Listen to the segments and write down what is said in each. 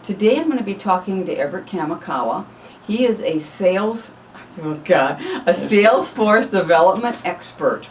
Today I'm going to be talking to Everet Kamikawa. He is a Salesforce development expert.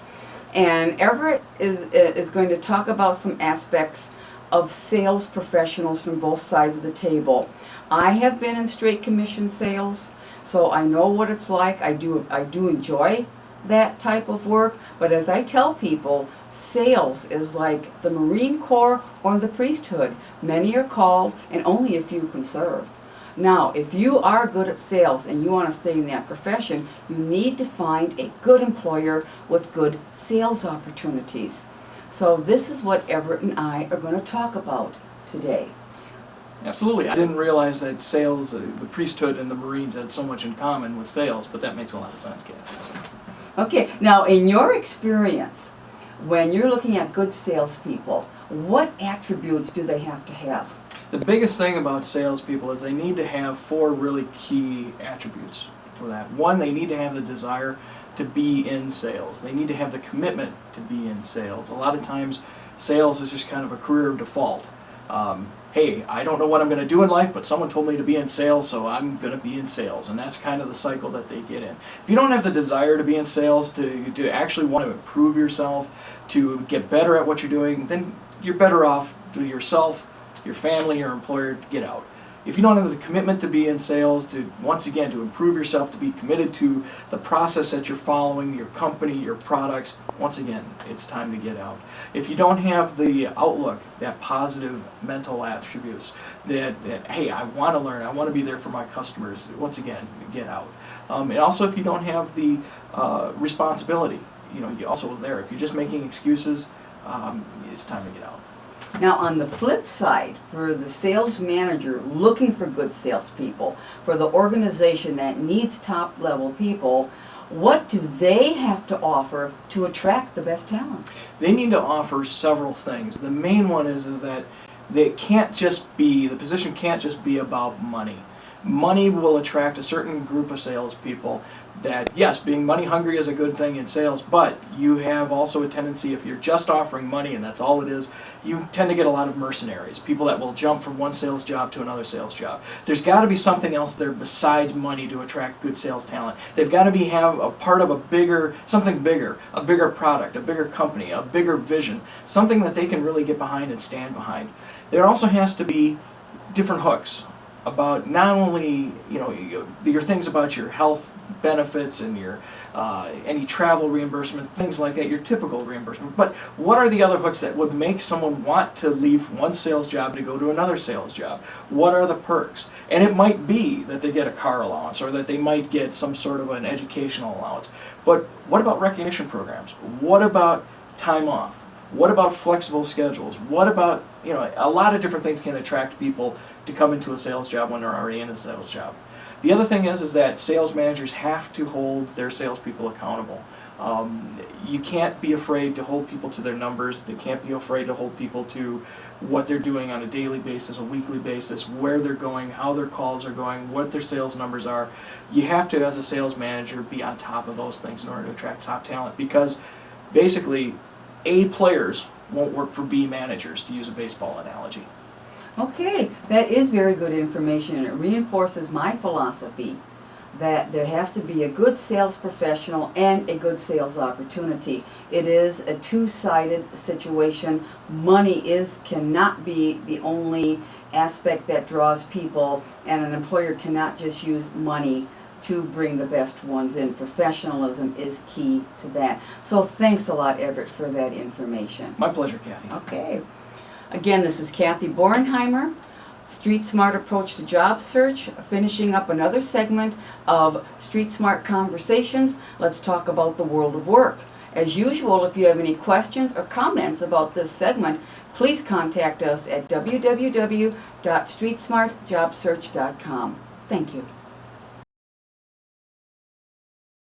And Everet is going to talk about some aspects of sales professionals from both sides of the table. I have been in straight commission sales, so I know what it's like. I do enjoy that type of work, but as I tell people, sales is like the Marine Corps or the priesthood. Many are called and only a few can serve. Now, if you are good at sales and you want to stay in that profession, you need to find a good employer with good sales opportunities. So this is what Everet and I are going to talk about today. Absolutely. I didn't realize that sales, the priesthood and the Marines had so much in common with sales, but that makes a lot of sense, Kathy. Okay, now in your experience, when you're looking at good salespeople, what attributes do they have to have? The biggest thing about salespeople is they need to have 4 really key attributes for that. One, they need to have the desire to be in sales. They need to have the commitment to be in sales. A lot of times, sales is just kind of a career of default. Hey, I don't know what I'm going to do in life, but someone told me to be in sales, so I'm going to be in sales. And that's kind of the cycle that they get in. If you don't have the desire to be in sales, to actually want to improve yourself, to get better at what you're doing, then you're better off to yourself, your family, your employer, to get out. If you don't have the commitment to be in sales, to once again to improve yourself, to be committed to the process that you're following, your company, your products, once again, it's time to get out. If you don't have the outlook, that positive mental attributes, that hey, I want to learn, I want to be there for my customers, once again, get out. And also if you don't have the responsibility, you also there. If you're just making excuses, it's time to get out. Now on the flip side, for the sales manager looking for good salespeople, for the organization that needs top level people, what do they have to offer to attract the best talent? They need to offer several things. The main one is that the position can't just be about money. Money will attract a certain group of salespeople that, yes, being money hungry is a good thing in sales, but you have also a tendency, if you're just offering money and that's all it is, you tend to get a lot of mercenaries, people that will jump from one sales job to another sales job. There's got to be something else there besides money to attract good sales talent. They've got to have a part of something bigger, a bigger product, a bigger company, a bigger vision, something that they can really get behind and stand behind. There also has to be different hooks about not only your things about your health benefits and your any travel reimbursement, things like that, your typical reimbursement, but what are the other hooks that would make someone want to leave one sales job to go to another sales job? What are the perks? And it might be that they get a car allowance or that they might get some sort of an educational allowance, but what about recognition programs? What about time off? What about flexible schedules? What about, a lot of different things can attract people to come into a sales job when they're already in a sales job. The other thing is that sales managers have to hold their salespeople accountable. You can't be afraid to hold people to their numbers. They can't be afraid to hold people to what they're doing on a daily basis, a weekly basis, where they're going, how their calls are going, what their sales numbers are. You have to, as a sales manager, be on top of those things in order to attract top talent, because basically A players won't work for B managers, to use a baseball analogy. Okay, that is very good information, and it reinforces my philosophy that there has to be a good sales professional and a good sales opportunity. It is a two-sided situation. Money cannot be the only aspect that draws people, and an employer cannot just use money to bring the best ones in. Professionalism is key to that. So thanks a lot, Everet, for that information. My pleasure, Kathy. Okay. Again, this is Kathy Bornheimer, Street Smart Approach to Job Search, finishing up another segment of Street Smart Conversations. Let's talk about the world of work. As usual, if you have any questions or comments about this segment, please contact us at www.streetsmartjobsearch.com. Thank you.